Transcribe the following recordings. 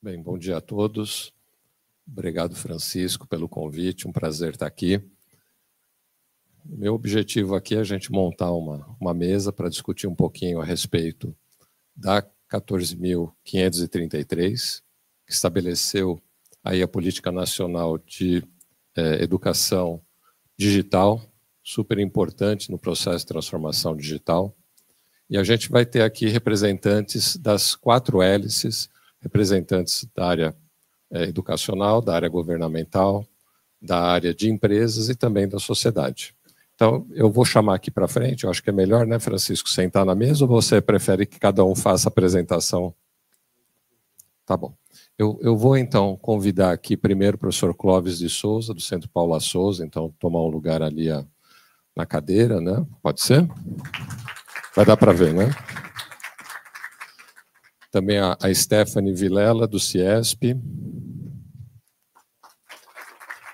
Bem, bom dia a todos. Obrigado, Francisco, pelo convite. Um prazer estar aqui. Meu objetivo aqui é a gente montar uma mesa para discutir um pouquinho a respeito da 14.533, que estabeleceu aí a Política Nacional de Educação Digital, super importante no processo de transformação digital. E a gente vai ter aqui representantes das 4 hélices, representantes da área educacional, da área governamental, da área de empresas e também da sociedade. Então, eu vou chamar aqui para frente, eu acho que é melhor, né, Francisco, sentar na mesa, ou você prefere que cada um faça a apresentação? Tá bom. Eu vou, então, convidar aqui primeiro o professor Clóvis de Souza, do Centro Paula Souza, então, tomar um lugar ali na cadeira, né? Pode ser? Vai dar para ver, né? Também a Stephanie Vilela, do CIESP.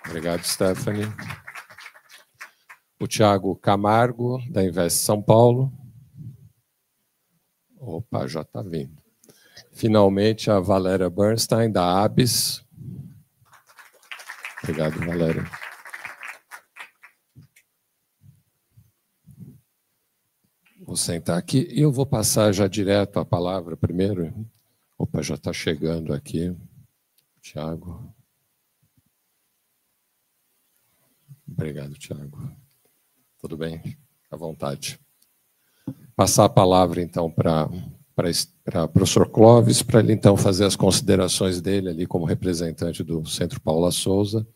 Obrigado, Stephanie. O Tiago Camargo, da Invest São Paulo. Opa, já está vindo. Finalmente, a Valéria Bernstein, da ABS. Obrigado, Valéria. Vou sentar aqui e eu vou passar já direto a palavra primeiro. Opa, já está chegando aqui. Tiago. Obrigado, Tiago. Tudo bem? À vontade. Passar a palavra, então, para o professor Clóvis, para ele, então, fazer as considerações dele ali como representante do Centro Paula Souza,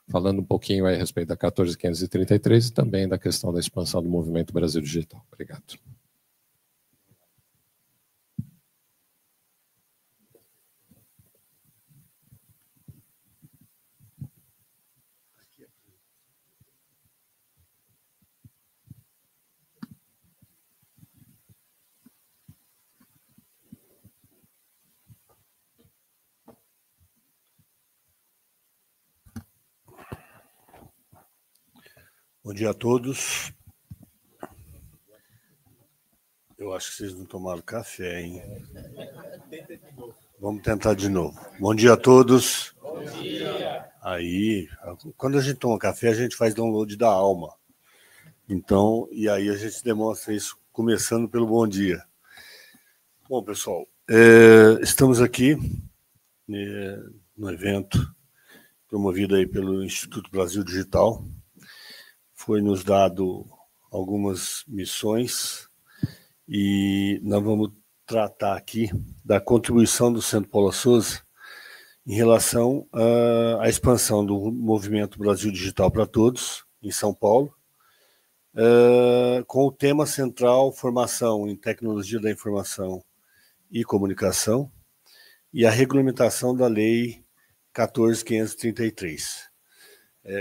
falando um pouquinho aí a respeito da 14.533 e também da questão da expansão do Movimento Brasil Digital. Obrigado. Bom dia a todos. Eu acho que vocês não tomaram café, hein? Vamos tentar de novo. Bom dia a todos. Bom dia. Aí, quando a gente toma café, a gente faz download da alma. Então, e aí a gente demonstra isso começando pelo bom dia. Bom, pessoal, estamos aqui no evento promovido aí pelo Instituto Brasil Digital. Foi nos dado algumas missões e nós vamos tratar aqui da contribuição do Centro Paula Souza em relação à expansão do Movimento Brasil Digital para Todos, em São Paulo, com o tema central formação em tecnologia da informação e comunicação e a regulamentação da Lei 14.533,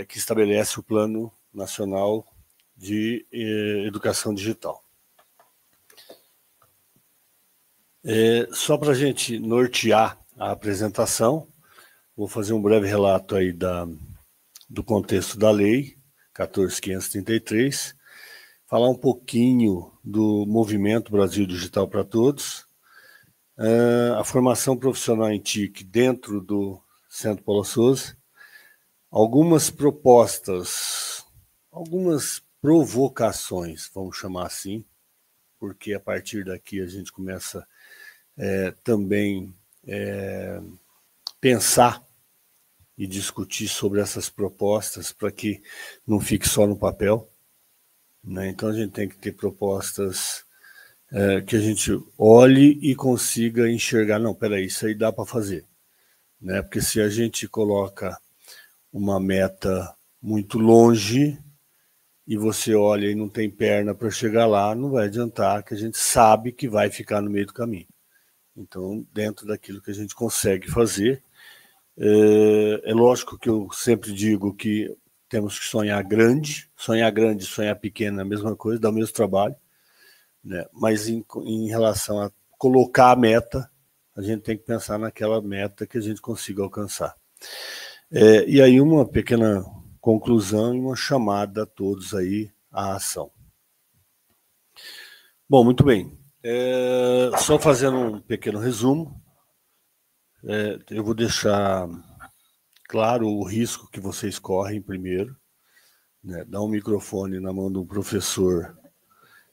que estabelece o Plano Nacional de Educação Digital. Só para a gente nortear a apresentação, vou fazer um breve relato aí do contexto da Lei 14.533, falar um pouquinho do Movimento Brasil Digital para Todos, a formação profissional em TIC dentro do Centro Paula Souza, algumas propostas, algumas provocações, vamos chamar assim, porque a partir daqui a gente começa também pensar e discutir sobre essas propostas para que não fique só no papel, né? Então a gente tem que ter propostas que a gente olhe e consiga enxergar, não, peraí, isso aí dá para fazer, né? Porque se a gente coloca uma meta muito longe e você olha e não tem perna para chegar lá, não vai adiantar, que a gente sabe que vai ficar no meio do caminho. Então, dentro daquilo que a gente consegue fazer, é lógico que eu sempre digo que temos que sonhar grande, sonhar pequeno é a mesma coisa, dá o mesmo trabalho, né? Mas em relação a colocar a meta, a gente tem que pensar naquela meta que a gente consiga alcançar. E aí uma pequena conclusão e uma chamada a todos aí à ação. Bom, muito bem. Só fazendo um pequeno resumo, Eu vou deixar claro o risco que vocês correm primeiro, né? Dar um microfone na mão de um professor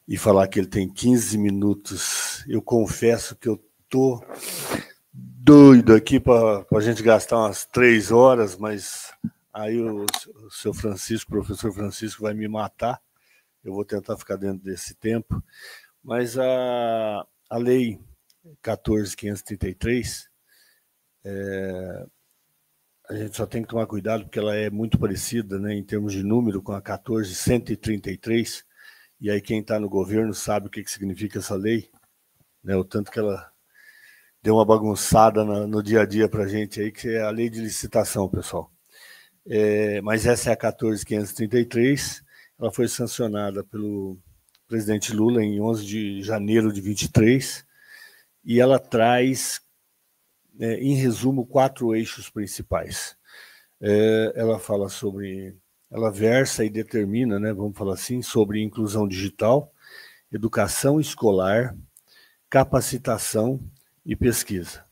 e falar que ele tem 15 minutos. Eu confesso que eu tô doido aqui para a gente gastar umas 3 horas, mas aí o seu Francisco, o professor Francisco, vai me matar. Eu vou tentar ficar dentro desse tempo. Mas a lei 14.533, a gente só tem que tomar cuidado porque ela é muito parecida, né, em termos de número, com a 14.133, e aí quem está no governo sabe o que significa essa lei, né, o tanto que ela deu uma bagunçada no dia a dia para a gente aí, que é a lei de licitação, pessoal. Mas essa é a 14.533, ela foi sancionada pelo presidente Lula em 11 de janeiro de 23, e ela traz, em resumo, 4 eixos principais. Ela fala sobre, ela versa e determina, né, vamos falar assim, sobre inclusão digital, educação escolar, capacitação e pesquisa.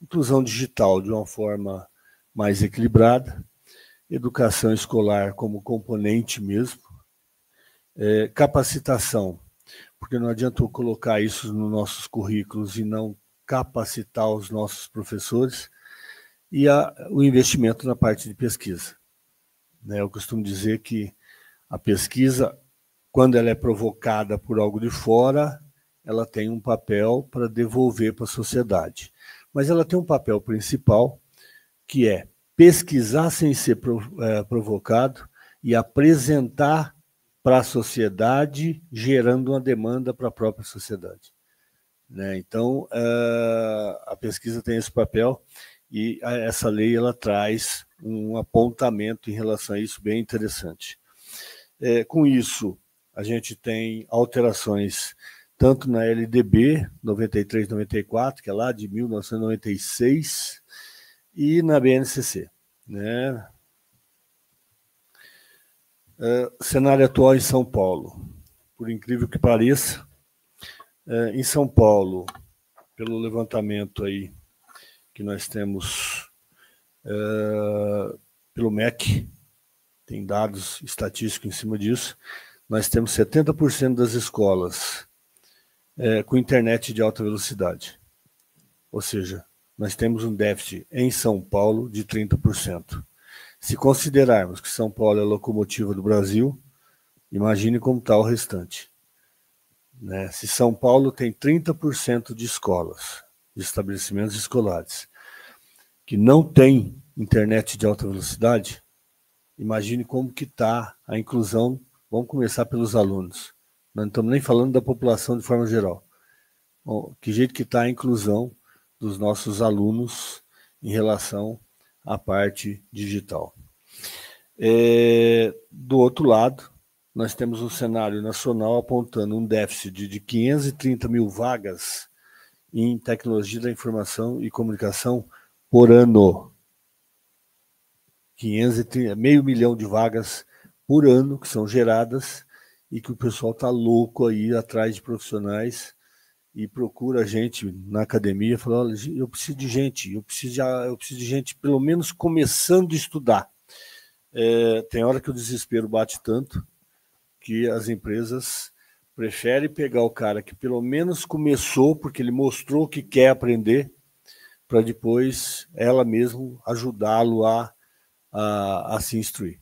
Inclusão digital de uma forma mais equilibrada, educação escolar como componente mesmo, capacitação, porque não adianta eu colocar isso nos nossos currículos e não capacitar os nossos professores, e o investimento na parte de pesquisa. Eu costumo dizer que a pesquisa, quando ela é provocada por algo de fora, ela tem um papel para devolver para a sociedade. Mas ela tem um papel principal, que é pesquisar sem ser provocado e apresentar para a sociedade, gerando uma demanda para a própria sociedade. Então, a pesquisa tem esse papel, e essa lei ela traz um apontamento em relação a isso bem interessante. Com isso, a gente tem alterações tanto na LDB 93/94, que é lá de 1996, e na BNCC. Cenário atual em São Paulo. Por incrível que pareça, em São Paulo, pelo levantamento aí que nós temos pelo MEC, tem dados estatísticos em cima disso, nós temos 70% das escolas com internet de alta velocidade. Ou seja, nós temos um déficit em São Paulo de 30%. Se considerarmos que São Paulo é a locomotiva do Brasil, imagine como está o restante. Se São Paulo tem 30% de escolas, de estabelecimentos escolares, que não tem internet de alta velocidade, imagine como que está a inclusão. Vamos começar pelos alunos. Nós não estamos nem falando da população de forma geral. Bom, que jeito que está a inclusão dos nossos alunos em relação à parte digital. Do outro lado, nós temos um cenário nacional apontando um déficit de 530 mil vagas em tecnologia da informação e comunicação por ano. 530, meio milhão de vagas por ano que são geradas, e que o pessoal está louco aí atrás de profissionais e procura a gente na academia e fala: olha, eu preciso de gente, eu preciso de gente pelo menos começando a estudar. Tem hora que o desespero bate tanto que as empresas preferem pegar o cara que pelo menos começou, porque ele mostrou que quer aprender, para depois ela mesma ajudá-lo a se instruir.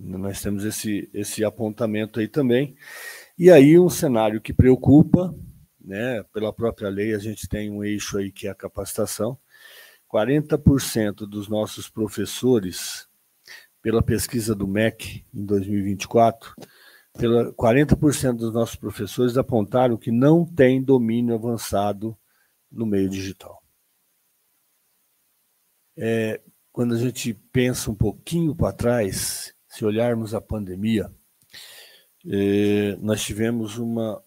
Nós temos esse apontamento aí também. E aí um cenário que preocupa, pela própria lei, a gente tem um eixo aí que é a capacitação. 40% dos nossos professores, pela pesquisa do MEC em 2024, 40% dos nossos professores apontaram que não tem domínio avançado no meio digital. Quando a gente pensa um pouquinho para trás, se olharmos a pandemia, nós tivemos um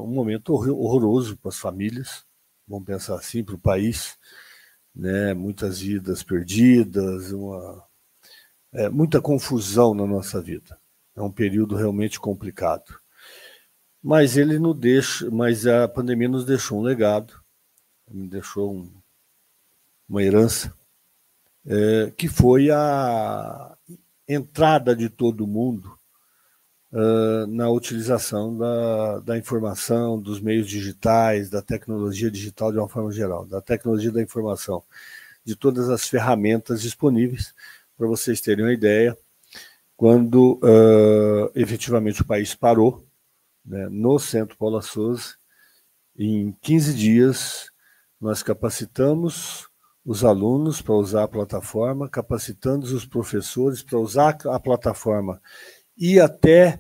momento horroroso para as famílias, vamos pensar assim, para o país, muitas vidas perdidas, muita confusão na nossa vida. É um período realmente complicado. Mas a pandemia nos deixou um legado, deixou uma herança, que foi a entrada de todo mundo na utilização da informação, dos meios digitais, da tecnologia digital de uma forma geral, da tecnologia da informação, de todas as ferramentas disponíveis. Para vocês terem uma ideia, quando efetivamente o país parou, né, no Centro Paula Souza, em 15 dias, nós capacitamos os alunos para usar a plataforma, capacitamos os professores para usar a plataforma e até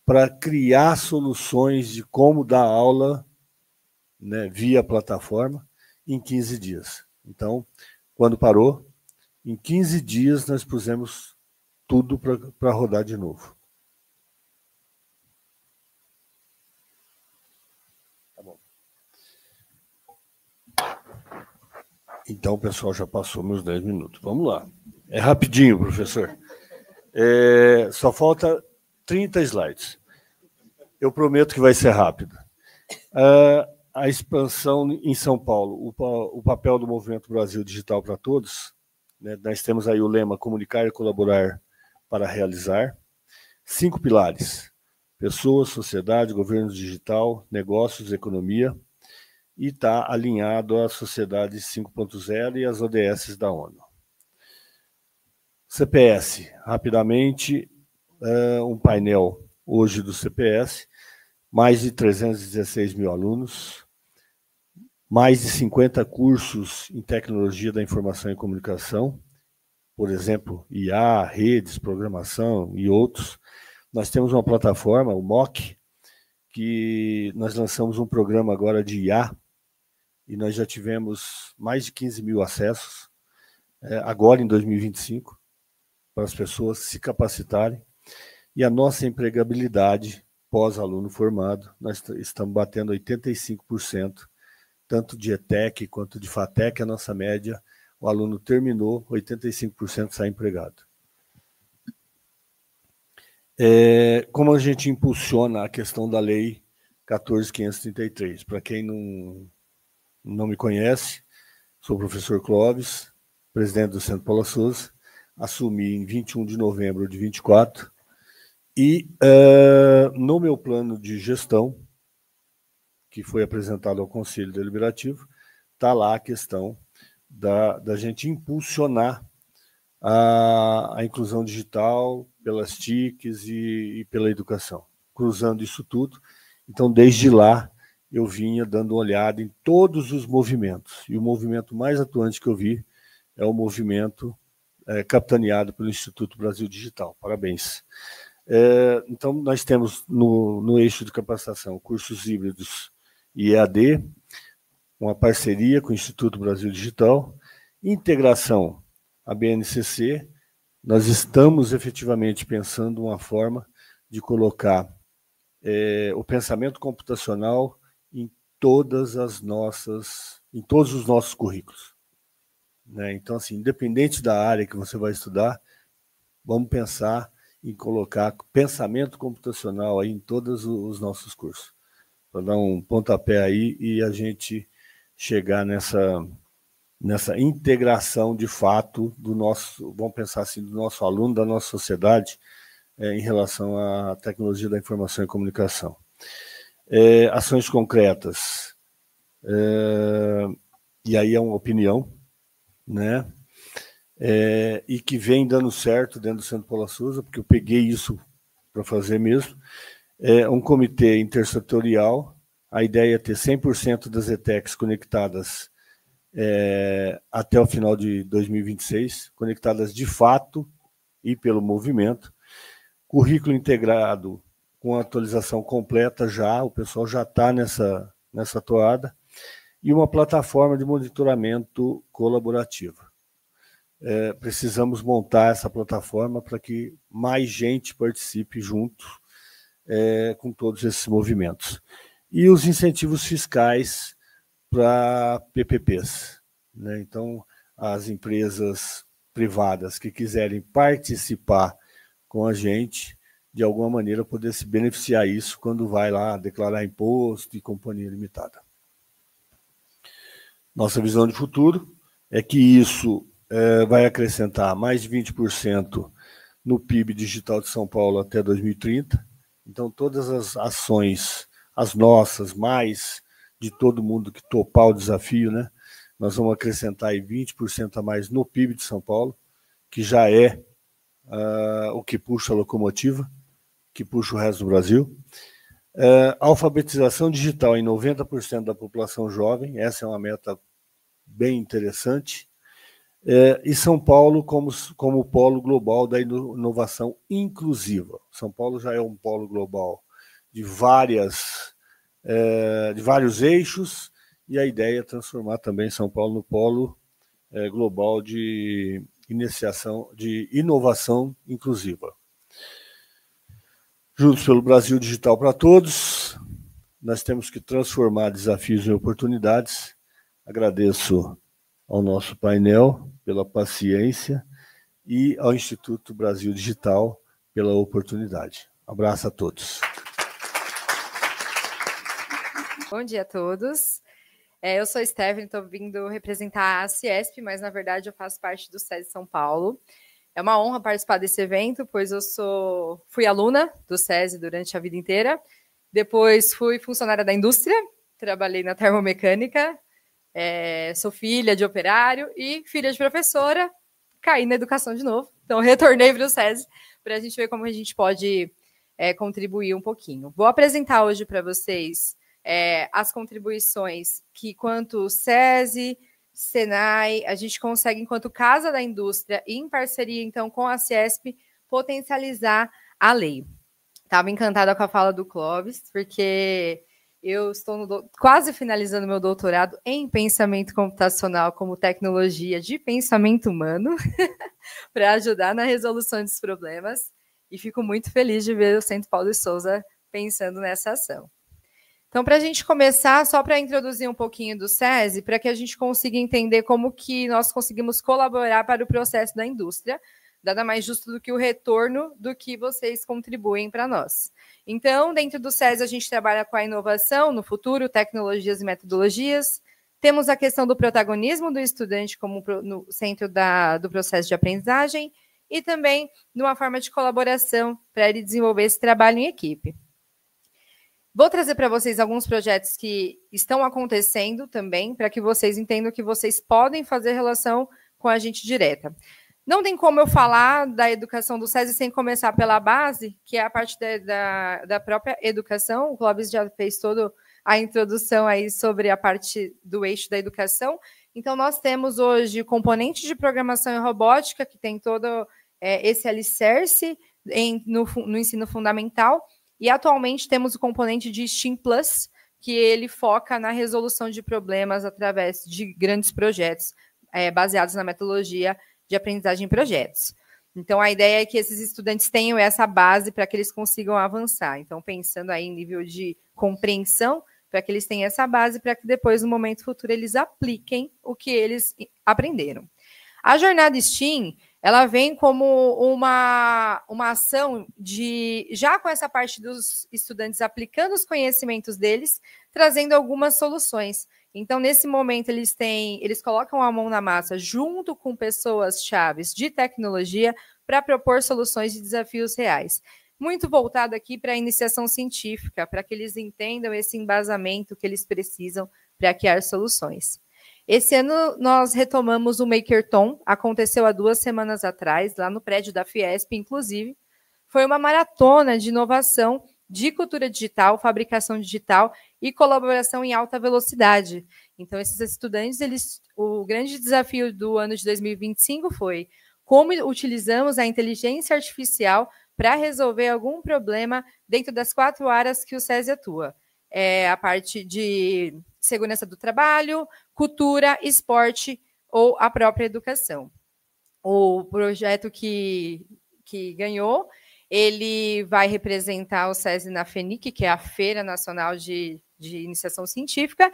para criar soluções de como dar aula, né, via plataforma em 15 dias. Então, quando parou, em 15 dias nós pusemos tudo para rodar de novo. Tá bom. Então, o pessoal já passou meus 10 minutos. Vamos lá. É rapidinho, professor. Só falta 30 slides. Eu prometo que vai ser rápido. A expansão em São Paulo, o papel do Movimento Brasil Digital para Todos, né, nós temos aí o lema comunicar e colaborar para realizar. 5 pilares: pessoas, sociedade, governo digital, negócios, economia, e está alinhado à sociedade 5.0 e às ODS da ONU. CPS, rapidamente, um painel hoje do CPS, mais de 316 mil alunos, mais de 50 cursos em tecnologia da informação e comunicação, por exemplo, IA, redes, programação e outros. Nós temos uma plataforma, o MOC, que nós lançamos um programa agora de IA, e nós já tivemos mais de 15 mil acessos, agora em 2025, para as pessoas se capacitarem. E a nossa empregabilidade pós-aluno formado, nós estamos batendo 85%, tanto de ETEC quanto de FATEC, a nossa média, o aluno terminou, 85% sai empregado. Como a gente impulsiona a questão da Lei 14.533? Para quem não me conhece, sou o professor Clóvis, presidente do Centro Paula Souza, assumi em 21 de novembro de 24, e no meu plano de gestão, que foi apresentado ao Conselho Deliberativo, está lá a questão da gente impulsionar a inclusão digital pelas TICs e pela educação, cruzando isso tudo. Então, desde lá, eu vinha dando uma olhada em todos os movimentos, e o movimento mais atuante que eu vi é o movimento capitaneado pelo Instituto Brasil Digital. Parabéns. Então, nós temos no eixo de capacitação cursos híbridos e EAD, uma parceria com o Instituto Brasil Digital, integração à BNCC. Nós estamos efetivamente pensando uma forma de colocar o pensamento computacional em todos os nossos currículos, né? Então, assim, independente da área que você vai estudar, vamos pensar em colocar pensamento computacional aí em todos os nossos cursos, para dar um pontapé aí e a gente chegar nessa integração de fato do nosso, vamos pensar assim, do nosso aluno, da nossa sociedade, em relação à tecnologia da informação e comunicação. Ações concretas, e aí é uma opinião, né? E que vem dando certo dentro do Centro Paula Souza, porque eu peguei isso para fazer mesmo. Um comitê intersetorial, a ideia é ter 100% das ETECs conectadas até o final de 2026, conectadas de fato e pelo movimento. Currículo integrado com atualização completa já, o pessoal já está nessa toada, e uma plataforma de monitoramento colaborativa. Precisamos montar essa plataforma para que mais gente participe junto com todos esses movimentos. E os incentivos fiscais para PPPs, né? Então, as empresas privadas que quiserem participar com a gente, de alguma maneira, poder se beneficiar isso quando vai lá declarar imposto e companhia limitada. Nossa visão de futuro é que isso vai acrescentar mais de 20% no PIB digital de São Paulo até 2030. Então, todas as ações, as nossas, mais de todo mundo que topar o desafio, né, nós vamos acrescentar aí 20% a mais no PIB de São Paulo, que já é o que puxa a locomotiva, que puxa o resto do Brasil. Alfabetização digital em 90% da população jovem, essa é uma meta bem interessante. E São Paulo como polo global da inovação inclusiva. São Paulo já é um polo global de vários eixos, e a ideia é transformar também São Paulo no polo global de inovação inclusiva. Juntos pelo Brasil Digital para Todos, nós temos que transformar desafios em oportunidades. Agradeço ao nosso painel pela paciência e ao Instituto Brasil Digital pela oportunidade. Abraço a todos. Bom dia a todos. Eu sou a Stephanie, estou vindo representar a Ciesp, mas na verdade eu faço parte do SESI São Paulo. É uma honra participar desse evento, pois eu fui aluna do SESI durante a vida inteira. Depois fui funcionária da indústria, trabalhei na termomecânica, sou filha de operário e filha de professora, caí na educação de novo. Então, retornei para o SESI para a gente ver como a gente pode contribuir um pouquinho. Vou apresentar hoje para vocês as contribuições que, quanto SESI, Senai, a gente consegue, enquanto Casa da Indústria, em parceria, então, com a Ciesp, potencializar a lei. Estava encantada com a fala do Clóvis, porque eu estou quase finalizando meu doutorado em pensamento computacional como tecnologia de pensamento humano, para ajudar na resolução dos problemas, e fico muito feliz de ver o Centro Paulo de Souza pensando nessa ação. Então, para a gente começar, só para introduzir um pouquinho do SESI, para que a gente consiga entender como que nós conseguimos colaborar para o processo da indústria, nada mais justo do que o retorno do que vocês contribuem para nós. Então, dentro do SESI, a gente trabalha com a inovação no futuro, tecnologias e metodologias. Temos a questão do protagonismo do estudante como no centro do processo de aprendizagem e também numa forma de colaboração para ele desenvolver esse trabalho em equipe. Vou trazer para vocês alguns projetos que estão acontecendo também, para que vocês entendam que vocês podem fazer relação com a gente direta. Não tem como eu falar da educação do SESI sem começar pela base, que é a parte da própria educação. O Clóvis já fez toda a introdução aí sobre a parte do eixo da educação. Então, nós temos hoje o componente de programação e robótica, que tem todo esse alicerce no ensino fundamental. E, atualmente, temos o componente de STEAM+, que ele foca na resolução de problemas através de grandes projetos baseados na metodologia de aprendizagem em projetos. Então, a ideia é que esses estudantes tenham essa base para que eles consigam avançar. Então, pensando aí em nível de compreensão, para que eles tenham essa base, para que depois, no momento futuro, eles apliquem o que eles aprenderam. A jornada STEAM, ela vem como uma ação já com essa parte dos estudantes aplicando os conhecimentos deles, trazendo algumas soluções. Então, nesse momento, eles colocam a mão na massa junto com pessoas-chaves de tecnologia para propor soluções de desafios reais. Muito voltado aqui para a iniciação científica, para que eles entendam esse embasamento que eles precisam para criar soluções. Esse ano, nós retomamos o Makerton, aconteceu há 2 semanas atrás, lá no prédio da Fiesp, inclusive. Foi uma maratona de inovação, de cultura digital, fabricação digital e colaboração em alta velocidade. Então, esses estudantes, o grande desafio do ano de 2025 foi como utilizamos a inteligência artificial para resolver algum problema dentro das 4 áreas que o SESI atua. A parte de segurança do trabalho, cultura, esporte ou a própria educação. O projeto que ganhou, ele vai representar o SESI na FENIC, que é a Feira Nacional de Iniciação Científica,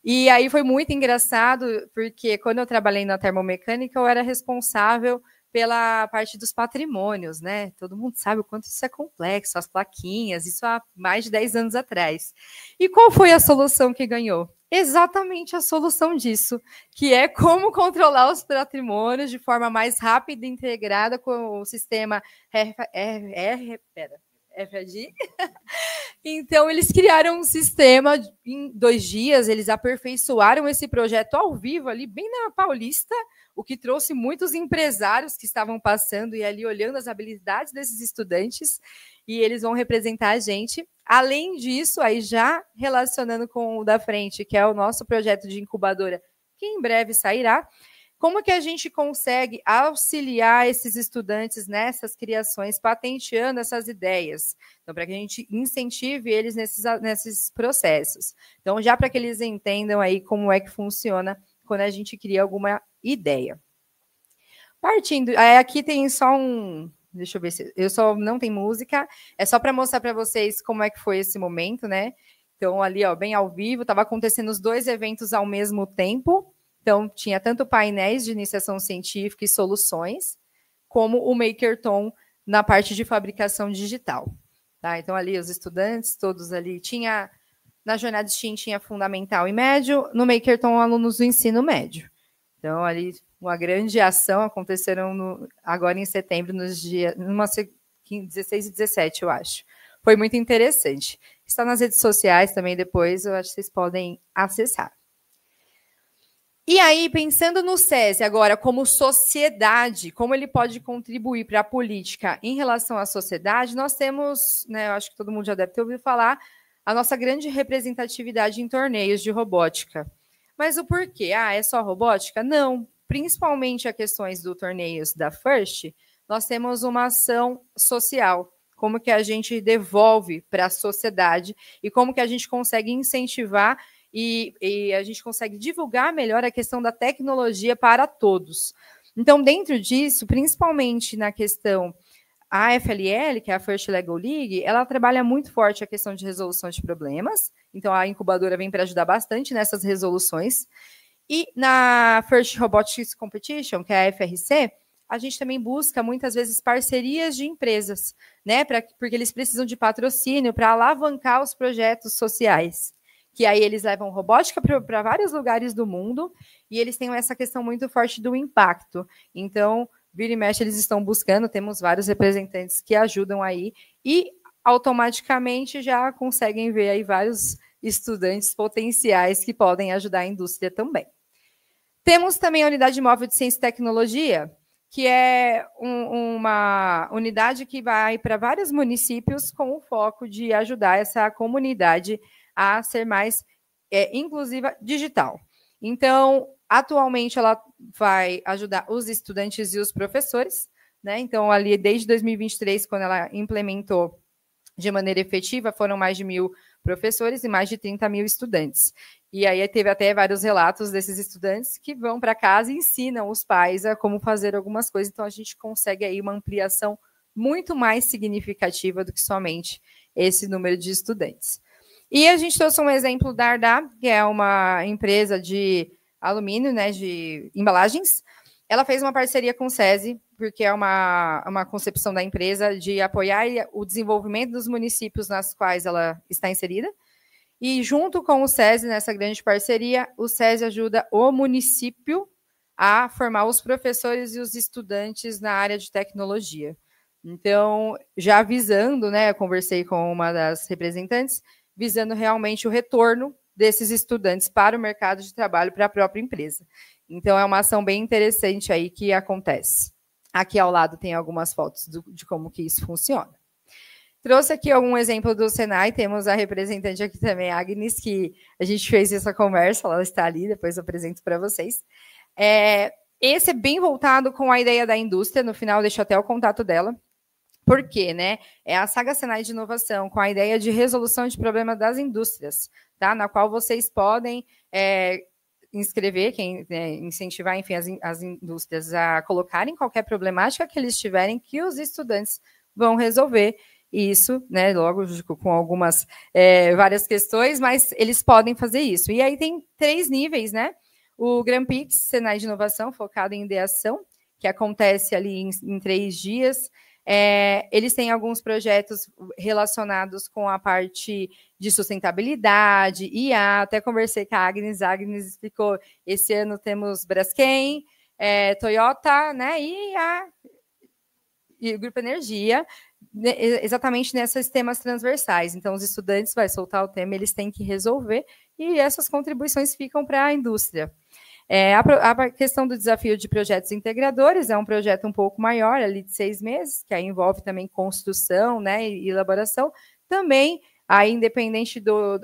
e aí foi muito engraçado, porque quando eu trabalhei na termomecânica, eu era responsável pela parte dos patrimônios, né? Todo mundo sabe o quanto isso é complexo, as plaquinhas, isso há mais de 10 anos atrás. E qual foi a solução que ganhou? Exatamente a solução disso, que é como controlar os patrimônios de forma mais rápida e integrada com o sistema RFID. Então, eles criaram um sistema em 2 dias, eles aperfeiçoaram esse projeto ao vivo, ali bem na Paulista, o que trouxe muitos empresários que estavam passando e ali olhando as habilidades desses estudantes, e eles vão representar a gente. Além disso, aí já relacionando com o da frente, que é o nosso projeto de incubadora, que em breve sairá, como que a gente consegue auxiliar esses estudantes nessas criações, patenteando essas ideias? Então, para que a gente incentive eles nesses processos. Então, já para que eles entendam aí como é que funciona quando a gente cria alguma ideia. Partindo, aqui tem só um... Deixa eu ver se... não tem música, é só para mostrar para vocês como é que foi esse momento, né? Então, ali, ó, bem ao vivo, estava acontecendo os 2 eventos ao mesmo tempo. Então, tinha tanto painéis de iniciação científica e soluções, como o Makerton na parte de fabricação digital. Tá? Então, ali, os estudantes, todos ali, na jornada STEAM tinha fundamental e médio, no Makerton, alunos do ensino médio. Então, ali, uma grande ação aconteceram agora em setembro, nos dias 16 e 17, eu acho. Foi muito interessante. Está nas redes sociais também depois, eu acho que vocês podem acessar. E aí, pensando no SESI agora como sociedade, como ele pode contribuir para a política em relação à sociedade, nós temos, né, eu acho que todo mundo já deve ter ouvido falar, a nossa grande representatividade em torneios de robótica. Mas o porquê? É só robótica? Não. Principalmente a questões do torneios da FIRST, nós temos uma ação social. Como que a gente devolve para a sociedade e como que a gente consegue incentivar e a gente consegue divulgar melhor a questão da tecnologia para todos. Então, dentro disso, principalmente na questão, a FLL, que é a First Legal League, ela trabalha muito forte a questão de resolução de problemas, então a incubadora vem para ajudar bastante nessas resoluções. E na First Robotics Competition, que é a FRC, a gente também busca, muitas vezes, parcerias de empresas, né? Porque eles precisam de patrocínio para alavancar os projetos sociais. Que aí eles levam robótica para vários lugares do mundo e eles têm essa questão muito forte do impacto. Então, vira e mexe, eles estão buscando, temos vários representantes que ajudam aí e automaticamente já conseguem ver aí vários estudantes potenciais que podem ajudar a indústria também. Temos também a Unidade Móvel de Ciência e Tecnologia, que é uma unidade que vai para vários municípios com o foco de ajudar essa comunidade a ser mais inclusiva digital. Então, atualmente, ela vai ajudar os estudantes e os professores, né? Então, ali, desde 2023, quando ela implementou de maneira efetiva, foram mais de 1.000 professores e mais de 30 mil estudantes. E aí teve até vários relatos desses estudantes que vão para casa e ensinam os pais a como fazer algumas coisas. Então, a gente consegue aí uma ampliação muito mais significativa do que somente esse número de estudantes. E a gente trouxe um exemplo da Ardá, que é uma empresa de alumínio, né, de embalagens. Ela fez uma parceria com o SESI, porque é uma concepção da empresa de apoiar o desenvolvimento dos municípios nas quais ela está inserida. E junto com o SESI, nessa grande parceria, o SESI ajuda o município a formar os professores e os estudantes na área de tecnologia. Então, já avisando, né, eu conversei com uma das representantes, visando realmente o retorno desses estudantes para o mercado de trabalho, para a própria empresa. Então, é uma ação bem interessante aí que acontece. Aqui ao lado tem algumas fotos de como que isso funciona. Trouxe aqui algum exemplo do Senai, temos a representante aqui também, a Agnes, que a gente fez essa conversa, ela está ali, depois eu apresento para vocês. Esse é bem voltado com a ideia da indústria, no final deixo até o contato dela. Por quê, né? É a Saga Senai de Inovação, com a ideia de resolução de problemas das indústrias, tá? Na qual vocês podem inscrever, incentivar, enfim, as indústrias a colocarem qualquer problemática que eles tiverem, que os estudantes vão resolver isso, né? Logo, com algumas, várias questões, mas eles podem fazer isso. E aí tem 3 níveis, né? O Grand Prix Senai de Inovação, focado em ideação, que acontece ali em 3 dias. Eles têm alguns projetos relacionados com a parte de sustentabilidade, IA, até conversei com a Agnes explicou, esse ano temos Braskem, Toyota, né, e o Grupo Energia, exatamente nesses temas transversais. Então, os estudantes vai soltar o tema, eles têm que resolver, e essas contribuições ficam para a indústria. A questão do desafio de projetos integradores é um projeto um pouco maior, ali de 6 meses, que aí envolve também construção, né, e elaboração. Também, aí, independente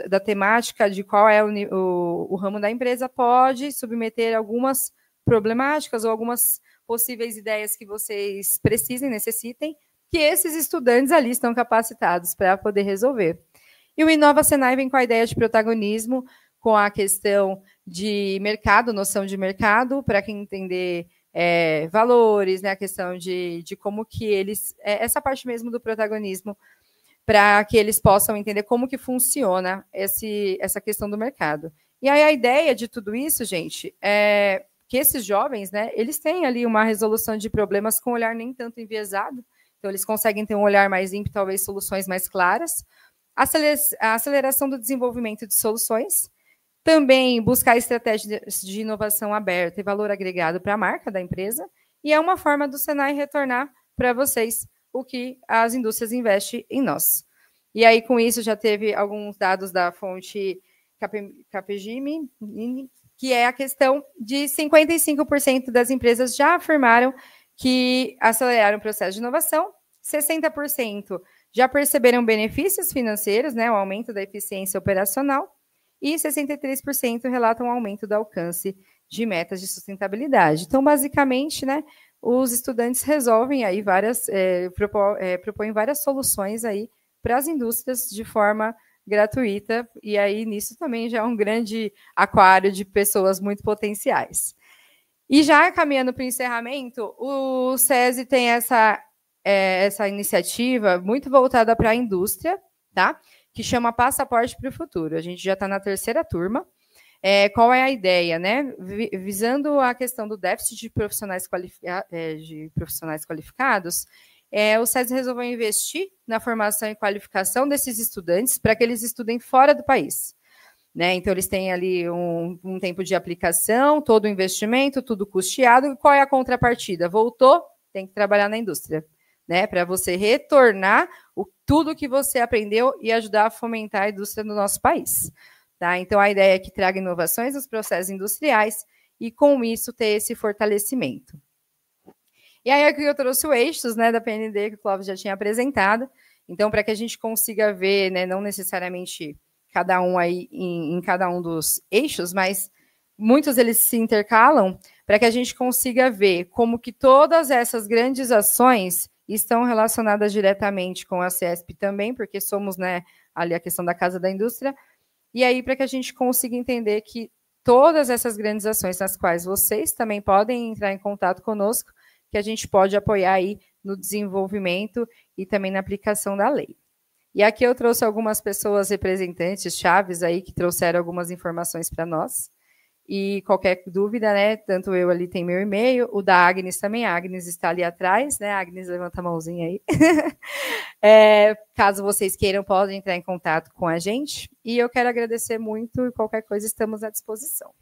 da temática, de qual é o ramo da empresa, pode submeter algumas problemáticas ou algumas possíveis ideias que vocês precisem, necessitem, que esses estudantes ali estão capacitados para poder resolver. E o Inova Senai vem com a ideia de protagonismo, com a questão de mercado, noção de mercado, para quem entender valores, né, a questão de como que eles... essa parte mesmo do protagonismo, para que eles possam entender como que funciona essa questão do mercado. E aí a ideia de tudo isso, gente, é que esses jovens, né, eles têm ali uma resolução de problemas com um olhar nem tanto enviesado, então eles conseguem ter um olhar mais limpo, talvez soluções mais claras, a aceleração do desenvolvimento de soluções, também buscar estratégias de inovação aberta e valor agregado para a marca da empresa, e é uma forma do Senai retornar para vocês o que as indústrias investem em nós. E aí, com isso, já teve alguns dados da fonte Capgemini, que é a questão de 55% das empresas já afirmaram que aceleraram o processo de inovação, 60% já perceberam benefícios financeiros, né, o aumento da eficiência operacional, e 63% relatam um aumento do alcance de metas de sustentabilidade. Então, basicamente, né, os estudantes resolvem aí propõem várias soluções aí para as indústrias de forma gratuita, e aí nisso também já é um grande aquário de pessoas muito potenciais. E já caminhando para o encerramento, o SESI tem essa iniciativa muito voltada para a indústria, tá? Que chama Passaporte para o Futuro. A gente já está na 3ª turma. Qual é a ideia, né? Visando a questão do déficit de profissionais qualificados, o SESI resolveu investir na formação e qualificação desses estudantes para que eles estudem fora do país. Né? Então, eles têm ali um tempo de aplicação, todo o investimento, tudo custeado. E qual é a contrapartida? Voltou, tem que trabalhar na indústria, né? Para você retornar tudo que você aprendeu e ajudar a fomentar a indústria no nosso país. Tá? Então, a ideia é que traga inovações nos processos industriais e, com isso, ter esse fortalecimento. E aí, aqui eu trouxe o eixos, né, da PND, que o Clóvis já tinha apresentado. Então, para que a gente consiga ver, né, não necessariamente cada um aí em cada um dos eixos, mas muitos eles se intercalam, para que a gente consiga ver como que todas essas grandes ações estão relacionadas diretamente com a CESP também, porque somos, né, ali a questão da Casa da Indústria, e aí para que a gente consiga entender que todas essas grandes ações nas quais vocês também podem entrar em contato conosco, que a gente pode apoiar aí no desenvolvimento e também na aplicação da lei. E aqui eu trouxe algumas pessoas representantes chaves aí que trouxeram algumas informações para nós. E qualquer dúvida, né, tanto eu ali tem meu e-mail, o da Agnes também, a Agnes está ali atrás, né, a Agnes levanta a mãozinha aí. Caso vocês queiram, podem entrar em contato com a gente. E eu quero agradecer muito e qualquer coisa estamos à disposição.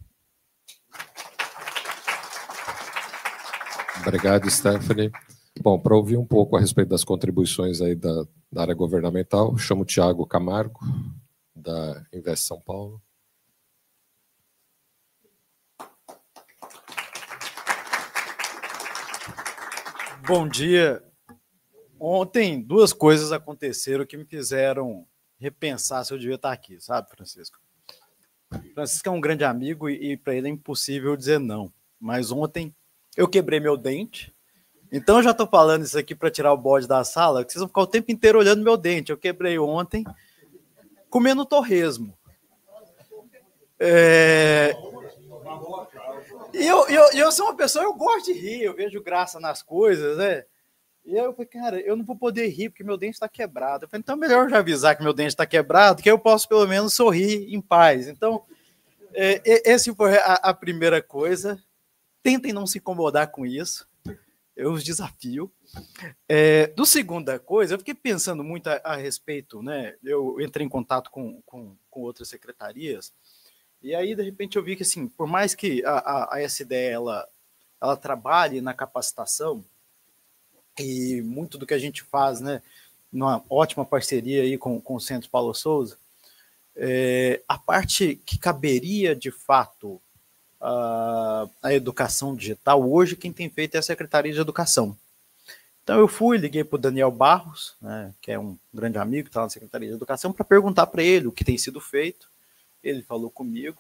Obrigado, Stephanie. Bom, para ouvir um pouco a respeito das contribuições aí da área governamental, chamo o Thiago Camargo, da Invest São Paulo. Bom dia. Ontem, 2 coisas aconteceram que me fizeram repensar se eu devia estar aqui, sabe, Francisco? Francisco é um grande amigo e para ele é impossível dizer não. Mas ontem eu quebrei meu dente. Então eu já estou falando isso aqui para tirar o bode da sala, que vocês vão ficar o tempo inteiro olhando meu dente. Eu quebrei ontem comendo torresmo. E eu sou uma pessoa, eu gosto de rir, eu vejo graça nas coisas, né? E aí eu falei, cara, eu não vou poder rir porque meu dente está quebrado. Eu falei, então é melhor já avisar que meu dente está quebrado, que eu posso pelo menos sorrir em paz. Então, essa foi a primeira coisa. Tentem não se incomodar com isso. eu os desafio. Do segunda coisa, eu fiquei pensando muito a respeito, né? Eu entrei em contato com outras secretarias, e aí, de repente, eu vi que, assim, por mais que a SDE ela trabalhe na capacitação, e muito do que a gente faz, né, numa ótima parceria aí com o Centro Paulo Souza, a parte que caberia, de fato, a educação digital, hoje quem tem feito é a Secretaria de Educação. Então eu liguei para o Daniel Barros, né, que é um grande amigo que está na Secretaria de Educação, para perguntar para ele o que tem sido feito. Ele falou comigo.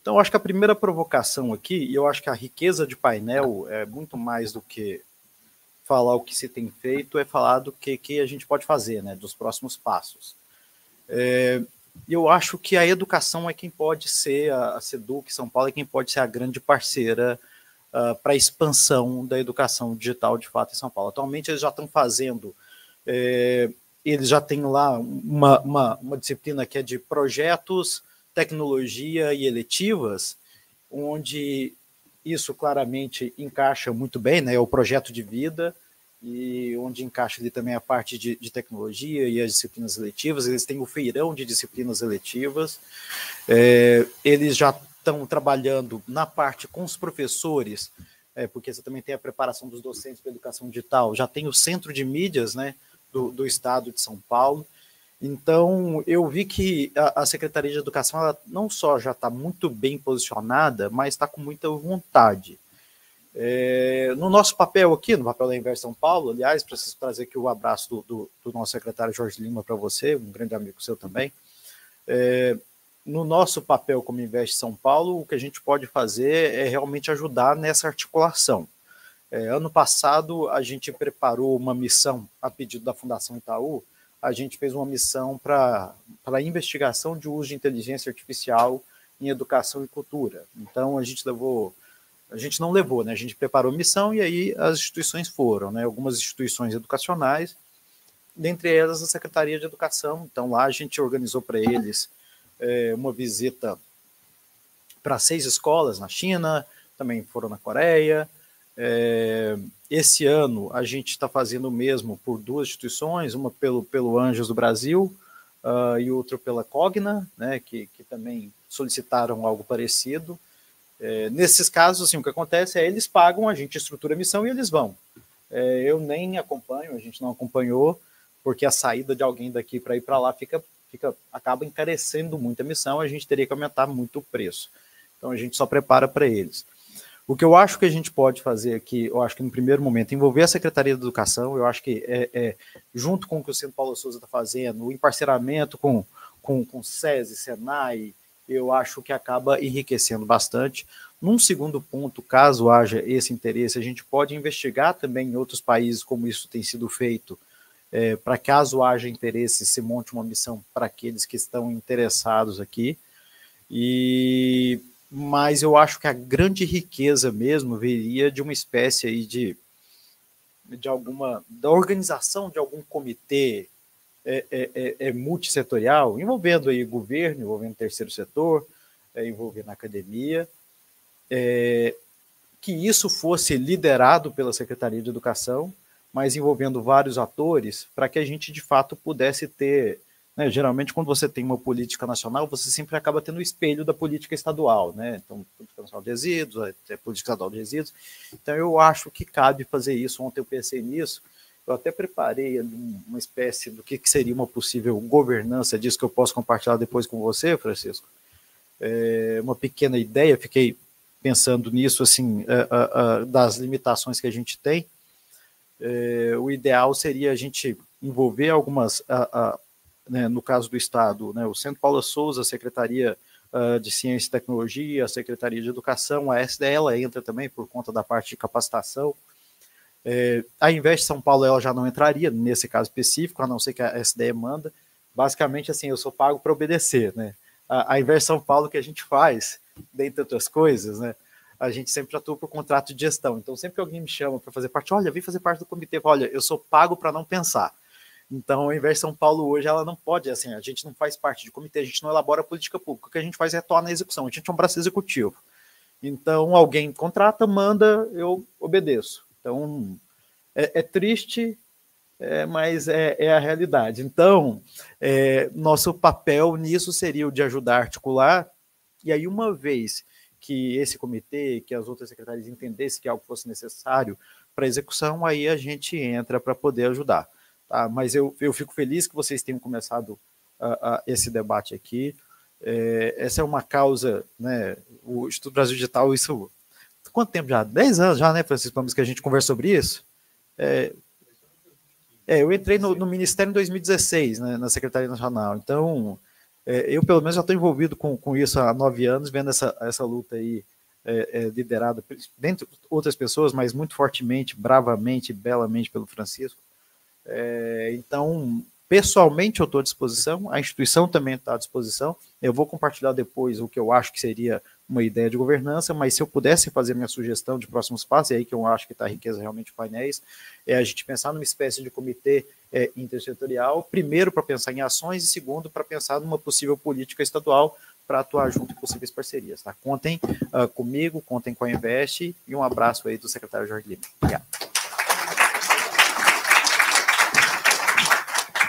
Então eu acho que a primeira provocação aqui, e eu acho que a riqueza de painel é muito mais do que falar o que se tem feito, é falar do que a gente pode fazer, né, dos próximos passos. Eu acho que a educação é quem pode ser, a SEDUC São Paulo é quem pode ser a grande parceira para a expansão da educação digital, de fato, em São Paulo. Atualmente, eles já estão fazendo, eles já têm lá uma disciplina que é de projetos, tecnologia e eletivas, onde isso claramente encaixa muito bem, né? É o projeto de vida, e onde encaixa ali também a parte de tecnologia e as disciplinas eletivas. Eles têm o feirão de disciplinas eletivas, eles já estão trabalhando na parte com os professores, porque você também tem a preparação dos docentes para a educação digital, já tem o centro de mídias, né, do estado de São Paulo. Então, eu vi que a Secretaria de Educação ela não só já está muito bem posicionada, mas está com muita vontade. No nosso papel aqui, no papel da Invest São Paulo, aliás, preciso trazer aqui o abraço do nosso secretário Jorge Lima para você, um grande amigo seu também. No nosso papel como Invest São Paulo, o que a gente pode fazer é realmente ajudar nessa articulação. Ano passado, a gente preparou uma missão, a pedido da Fundação Itaú, a gente fez uma missão para a investigação de uso de inteligência artificial em educação e cultura. Então, a gente não levou, né? A gente preparou a missão e aí as instituições foram, né? Algumas instituições educacionais, dentre elas a Secretaria de Educação. Então, lá a gente organizou para eles uma visita para 6 escolas na China, também foram na Coreia. Esse ano a gente está fazendo o mesmo por 2 instituições, uma pelo Anjos do Brasil e outra pela Cogna, né, que também solicitaram algo parecido. Nesses casos, assim, o que acontece é eles pagam, a gente estrutura a missão e eles vão. Eu nem acompanho, a gente não acompanhou, porque a saída de alguém daqui para ir para lá acaba encarecendo muito a missão, a gente teria que aumentar muito o preço. Então a gente só prepara para eles. O que eu acho que a gente pode fazer aqui, eu acho que no primeiro momento, envolver a Secretaria de Educação, eu acho que junto com o que o Centro Paulo Souza está fazendo, em parceiramento com SESI, Senai, eu acho que acaba enriquecendo bastante. Num segundo ponto, caso haja esse interesse, a gente pode investigar também em outros países como isso tem sido feito, para caso haja interesse, se monte uma missão para aqueles que estão interessados aqui. Mas eu acho que a grande riqueza mesmo viria de uma espécie aí da organização de algum comitê multissetorial, envolvendo aí governo, envolvendo terceiro setor, envolvendo a academia, que isso fosse liderado pela Secretaria de Educação, mas envolvendo vários atores, para que a gente, de fato, pudesse ter, né, geralmente, quando você tem uma política nacional, você sempre acaba tendo o espelho da política estadual, né? Então, política nacional de resíduos, política estadual de resíduos. Então, eu acho que cabe fazer isso. Ontem eu pensei nisso, eu até preparei uma espécie do que seria uma possível governança disso, que eu posso compartilhar depois com você, Francisco. Uma pequena ideia, fiquei pensando nisso, assim, das limitações que a gente tem. O ideal seria a gente envolver algumas, né, no caso do Estado, né, o Centro Paulo Souza, a Secretaria de Ciência e Tecnologia, a Secretaria de Educação, a SDE, ela entra também por conta da parte de capacitação. A Invest São Paulo ela já não entraria nesse caso específico, a não ser que a SDE manda. Basicamente, assim, eu sou pago para obedecer, né? A Invest São Paulo que a gente faz, dentre outras coisas, né? A gente sempre atua por contrato de gestão. Então, sempre que alguém me chama para fazer parte, olha, vem fazer parte do comitê, olha, eu sou pago para não pensar. Então, a Invest São Paulo hoje, ela não pode, assim, a gente não faz parte de comitê, a gente não elabora política pública, o que a gente faz é atuar na execução, a gente é um braço executivo. Então, alguém contrata, manda, eu obedeço. Então, É triste, mas é a realidade. Então, nosso papel nisso seria o de ajudar a articular, e aí uma vez que esse comitê, que as outras secretarias entendessem que algo fosse necessário para execução, aí a gente entra para poder ajudar. Tá? Mas eu fico feliz que vocês tenham começado esse debate aqui. Essa é uma causa, né, o Instituto Brasil Digital, isso... Quanto tempo já? 10 anos já, né, Francisco Gomes, que a gente conversa sobre isso? Eu entrei no Ministério em 2016, né, na Secretaria Nacional. Então, eu pelo menos já estou envolvido com isso há 9 anos, vendo essa luta aí liderada, dentre outras pessoas, mas muito fortemente, bravamente, belamente pelo Francisco. Então, pessoalmente eu estou à disposição, a instituição também está à disposição. Eu vou compartilhar depois o que eu acho que seria uma ideia de governança, mas se eu pudesse fazer minha sugestão de próximos passos, é aí que eu acho que está a riqueza realmente de painéis, é a gente pensar numa espécie de comitê intersetorial, primeiro para pensar em ações e segundo para pensar numa possível política estadual para atuar junto em possíveis parcerias. Tá? Contem comigo, contem com a Invest e um abraço aí do secretário Jorge Lima. Obrigado.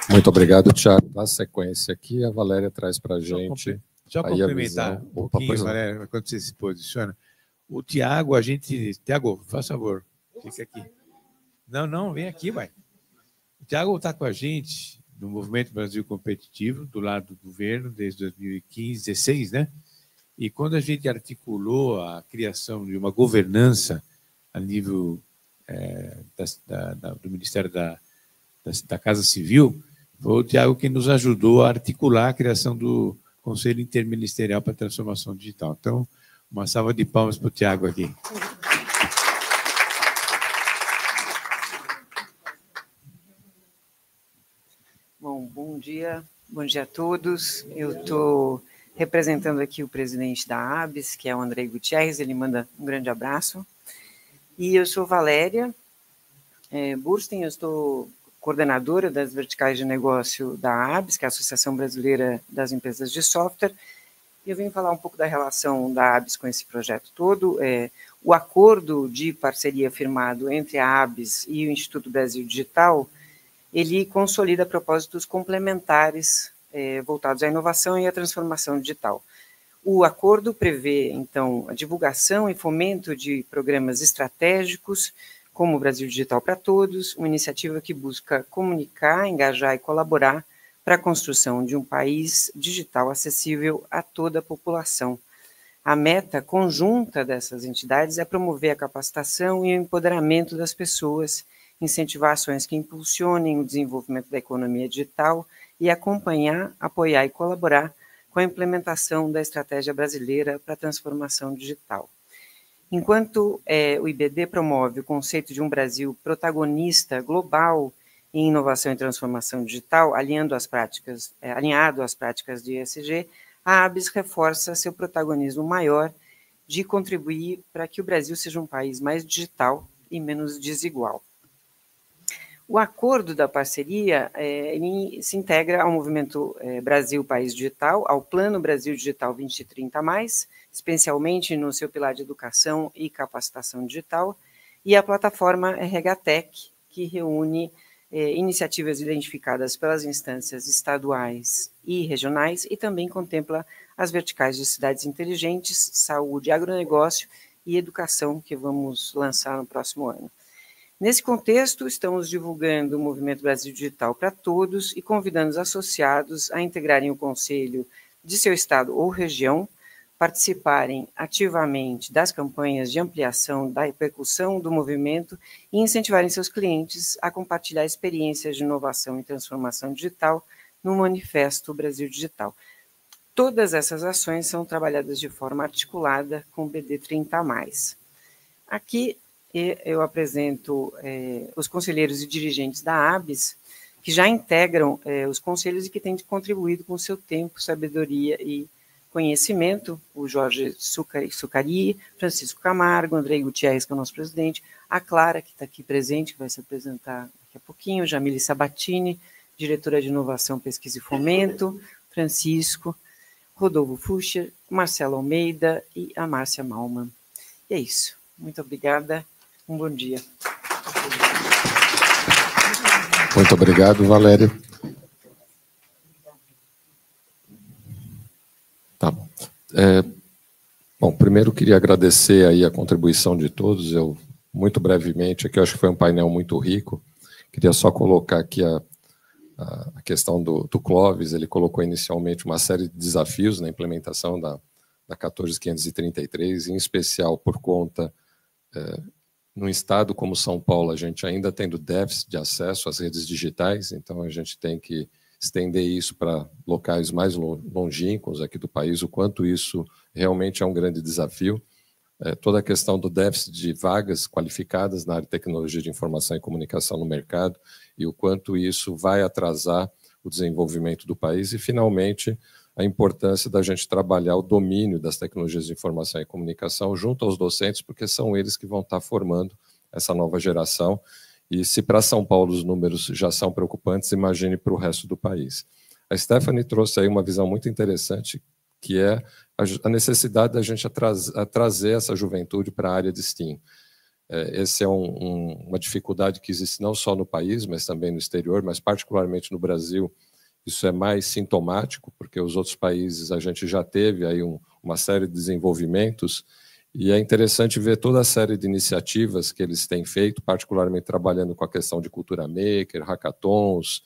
Muito obrigado, Thiago. Na sequência aqui, a Valéria traz para a gente... Só complementar um pouquinho, Valéria, quando você se posiciona. O Tiago, Tiago, faz favor, fica aqui. Não, vem aqui, vai. O Tiago está com a gente no Movimento Brasil Competitivo, do lado do governo, desde 2015, 2016, né? E quando a gente articulou a criação de uma governança a nível do Ministério da Casa Civil, foi o Tiago que nos ajudou a articular a criação do Conselho Interministerial para a Transformação Digital. Então, uma salva de palmas para o Tiago aqui. Bom dia a todos. Eu estou representando aqui o presidente da ABS, que é o Andrei Gutierrez, ele manda um grande abraço. E eu sou Valéria Bursten, eu estou coordenadora das verticais de negócio da ABS, que é a Associação Brasileira das Empresas de Software, e eu vim falar um pouco da relação da ABS com esse projeto todo. O acordo de parceria firmado entre a ABS e o Instituto Brasil Digital, ele consolida propósitos complementares voltados à inovação e à transformação digital. O acordo prevê, então, a divulgação e fomento de programas estratégicos, como o Brasil Digital para Todos, uma iniciativa que busca comunicar, engajar e colaborar para a construção de um país digital acessível a toda a população. A meta conjunta dessas entidades é promover a capacitação e o empoderamento das pessoas, incentivar ações que impulsionem o desenvolvimento da economia digital e acompanhar, apoiar e colaborar com a implementação da Estratégia Brasileira para a Transformação Digital. Enquanto o IBD promove o conceito de um Brasil protagonista global em inovação e transformação digital, alinhado às práticas de ESG, a ABS reforça seu protagonismo maior de contribuir para que o Brasil seja um país mais digital e menos desigual. O acordo da parceria ele se integra ao movimento Brasil País Digital, ao Plano Brasil Digital 2030+, especialmente no seu pilar de educação e capacitação digital, e a plataforma RHTech, que reúne iniciativas identificadas pelas instâncias estaduais e regionais e também contempla as verticais de cidades inteligentes, saúde, agronegócio e educação que vamos lançar no próximo ano. Nesse contexto, estamos divulgando o Movimento Brasil Digital para Todos e convidando os associados a integrarem o conselho de seu estado ou região, participarem ativamente das campanhas de ampliação da repercussão do movimento e incentivarem seus clientes a compartilhar experiências de inovação e transformação digital no Manifesto Brasil Digital. Todas essas ações são trabalhadas de forma articulada com o BD 30+. Aqui eu apresento os conselheiros e dirigentes da ABS, que já integram os conselhos e que têm contribuído com o seu tempo, sabedoria e conhecimento, o Jorge Sucari, Francisco Camargo, Andrei Gutierrez, que é o nosso presidente, a Clara, que está aqui presente, que vai se apresentar daqui a pouquinho, Jamile Sabatini, diretora de Inovação, Pesquisa e Fomento, Francisco, Rodolfo Fuscher, Marcelo Almeida e a Márcia Malman. E é isso. Muito obrigada. Um bom dia. Muito obrigado, Valério. Tá bom. Bom, primeiro queria agradecer aí a contribuição de todos. Eu, muito brevemente, aqui eu acho que foi um painel muito rico. Queria só colocar aqui a questão do Clóvis. Ele colocou inicialmente uma série de desafios na implementação da 14533, em especial por conta, num estado como São Paulo, a gente ainda tendo déficit de acesso às redes digitais, então a gente tem que estender isso para locais mais longínquos aqui do país, o quanto isso realmente é um grande desafio. Toda a questão do déficit de vagas qualificadas na área de tecnologia de informação e comunicação no mercado e o quanto isso vai atrasar o desenvolvimento do país e, finalmente, a importância da gente trabalhar o domínio das tecnologias de informação e comunicação junto aos docentes, porque são eles que vão estar formando essa nova geração. E se para São Paulo os números já são preocupantes, imagine para o resto do país. A Stephanie trouxe aí uma visão muito interessante, que é a necessidade da gente trazer essa juventude para a área de STEAM. Essa é uma dificuldade que existe não só no país, mas também no exterior, mas particularmente no Brasil. Isso é mais sintomático, porque os outros países a gente já teve aí uma série de desenvolvimentos, e é interessante ver toda a série de iniciativas que eles têm feito, particularmente trabalhando com a questão de cultura maker, hackathons,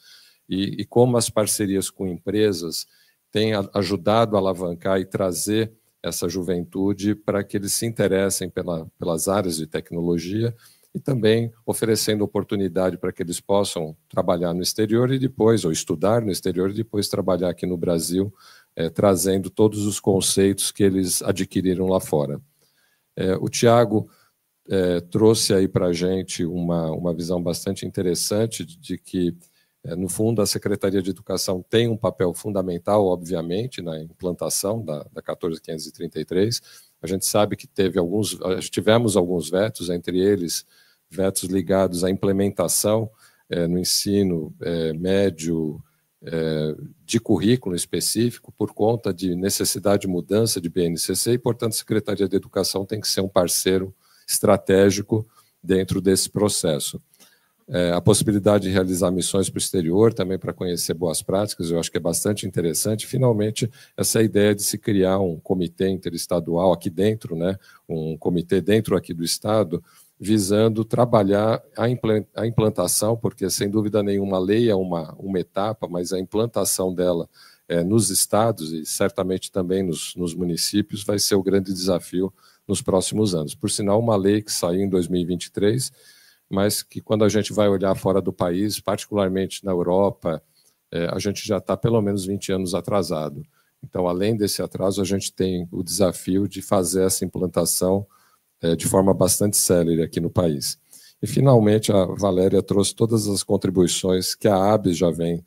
e como as parcerias com empresas têm ajudado a alavancar e trazer essa juventude para que eles se interessem pelas áreas de tecnologia e também oferecendo oportunidade para que eles possam trabalhar no exterior e depois, ou estudar no exterior e depois trabalhar aqui no Brasil, trazendo todos os conceitos que eles adquiriram lá fora. O Tiago trouxe aí para a gente uma visão bastante interessante de que, no fundo, a Secretaria de Educação tem um papel fundamental, obviamente, na implantação da 14533. A gente sabe que tivemos alguns vetos, entre eles vetos ligados à implementação no ensino médio de currículo específico por conta de necessidade de mudança de BNCC e, portanto, a Secretaria de Educação tem que ser um parceiro estratégico dentro desse processo. A possibilidade de realizar missões para o exterior, também para conhecer boas práticas, eu acho que é bastante interessante. Finalmente, essa ideia de se criar um comitê interestadual aqui dentro, né, um comitê dentro aqui do Estado, visando trabalhar a implantação, porque, sem dúvida nenhuma, a lei é uma etapa, mas a implantação dela nos estados e certamente também nos municípios vai ser o grande desafio nos próximos anos. Por sinal, uma lei que saiu em 2023, mas que, quando a gente vai olhar fora do país, particularmente na Europa, a gente já está pelo menos 20 anos atrasado. Então, além desse atraso, a gente tem o desafio de fazer essa implantação de forma bastante célere aqui no país. E, finalmente, a Valéria trouxe todas as contribuições que a ABS já vem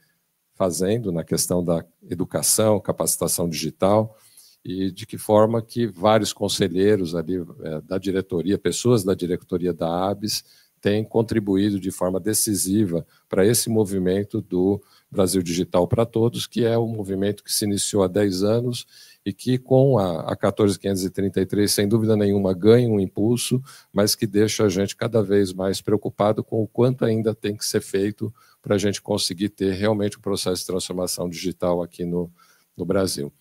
fazendo na questão da educação, capacitação digital, e de que forma que vários conselheiros ali da diretoria, pessoas da diretoria da ABS, têm contribuído de forma decisiva para esse movimento do Brasil Digital para Todos, que é um movimento que se iniciou há 10 anos e que, com a 14533, sem dúvida nenhuma, ganha um impulso, mas que deixa a gente cada vez mais preocupado com o quanto ainda tem que ser feito para a gente conseguir ter realmente um processo de transformação digital aqui no Brasil.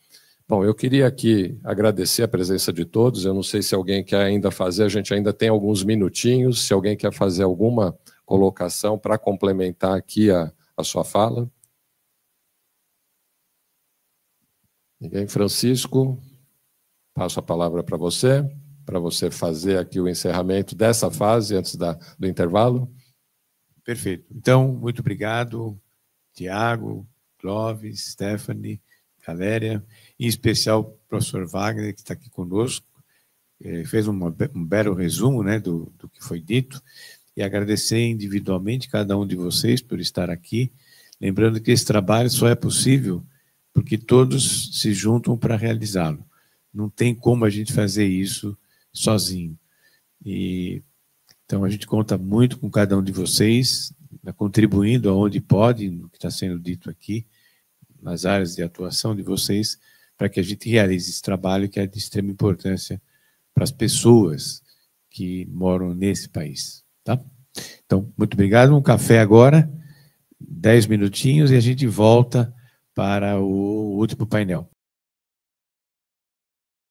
Bom, eu queria aqui agradecer a presença de todos. Eu não sei se alguém quer ainda fazer, a gente ainda tem alguns minutinhos, se alguém quer fazer alguma colocação para complementar aqui a sua fala. Ninguém? Francisco, passo a palavra para você fazer aqui o encerramento dessa fase antes do intervalo. Perfeito. Então, muito obrigado, Tiago, Clóvis, Stephanie, Valéria, em especial o professor Wagner, que está aqui conosco, fez um belo resumo, né, do que foi dito, e agradecer individualmente cada um de vocês por estar aqui, lembrando que esse trabalho só é possível porque todos se juntam para realizá-lo. Não tem como a gente fazer isso sozinho. Então, a gente conta muito com cada um de vocês, contribuindo aonde pode, no que está sendo dito aqui, nas áreas de atuação de vocês, para que a gente realize esse trabalho que é de extrema importância para as pessoas que moram nesse país. Tá? Então, muito obrigado. Um café agora, 10 minutinhos, e a gente volta para o último painel.